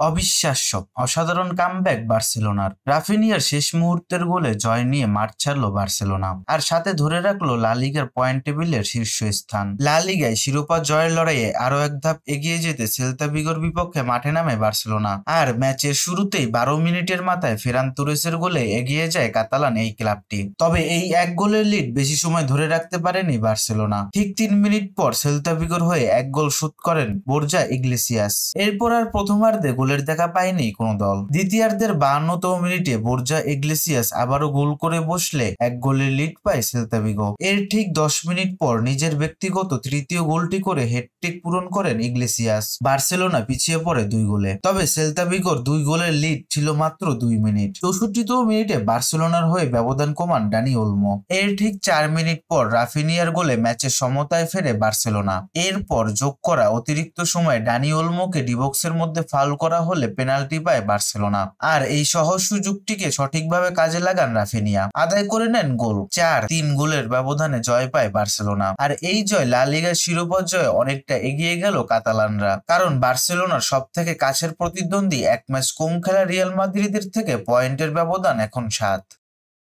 অবিশ্বাস্য অসাধারণ কামব্যাক বার্সেলোনার। রাফিনিয়ার শেষ মুহূর্তের গোলে জয় নিয়ে মাঠ ছাড়লো বার্সেলোনা, আর সাথে ধরে রাখলো লা লিগার পয়েন্ট টেবিলের শীর্ষস্থান। লা লিগায় শিরোপা জয়ের লড়াইয়ে আরো এক ধাপ এগিয়ে যেতে সেল্তা ভিগোর বিপক্ষে মাঠে নামে বার্সেলোনা। আর ম্যাচের শুরুতেই 12 মিনিটের মাথায় ফেরান তোরেসের গোলে এগিয়ে যায় কাতালান এই ক্লাবটি। তবে এই এক গোলের লিড বেশি সময় ধরে রাখতে পারেনি বার্সেলোনা। ঠিক 3 মিনিট পর সেল্তা ভিগোর হয়ে এক গোল শোধ করেন বোরজা ইগলেসিয়াস। এরপর আর প্রথমার্ধে গোলের দেখা পায়নি কোনো দল। দ্বিতীয়ার্ধের 52তম মিনিটে বোরজা ইগলেসিয়াস আবারও গোল করে বসলে এক গোলের লিড পায় সেল্তা ভিগো। এর ঠিক 10 মিনিট পর নিজের ব্যক্তিগত তৃতীয় গোলটি করে হ্যাটট্রিক পূরণ করেন ইগলেসিয়াস। বার্সেলোনা পিছিয়ে পড়ে 2 গোলে। তবে সেল্তা ভিগোর 2 গোলের লিড ছিল মাত্র 2 মিনিট। 64তম মিনিটে বার্সেলোনার হয়ে ব্যবধান কমান ডানি ওলমো। এর ঠিক 4 মিনিট পর রাফিনিয়ার গোলে ম্যাচের সমতায় ফেরে বার্সেলোনা। এরপর যোগ করা অতিরিক্ত সময়ে ডানি ওলমোকে ডিবক্সের মধ্যে ফাউল করা হলে পেনাল্টি পায় বার্সেলোনা। আর এই সহজ সুযোগটিকে সঠিকভাবে কাজে লাগান রাফিনিয়া, আদায় করে নেন গোল। 4-3 গোলের ব্যবধানে জয় পায় বার্সেলোনা। আর এই জয় লা লিগার শিরোপা জয়ে অনেকটা এগিয়ে গেল কাতালানরা, কারণ বার্সেলোনার সব থেকে কাছের প্রতিদ্বন্দ্বী এক ম্যাচ কম খেলা রিয়াল মাদ্রিদের থেকে পয়েন্টের ব্যবধান এখন 7।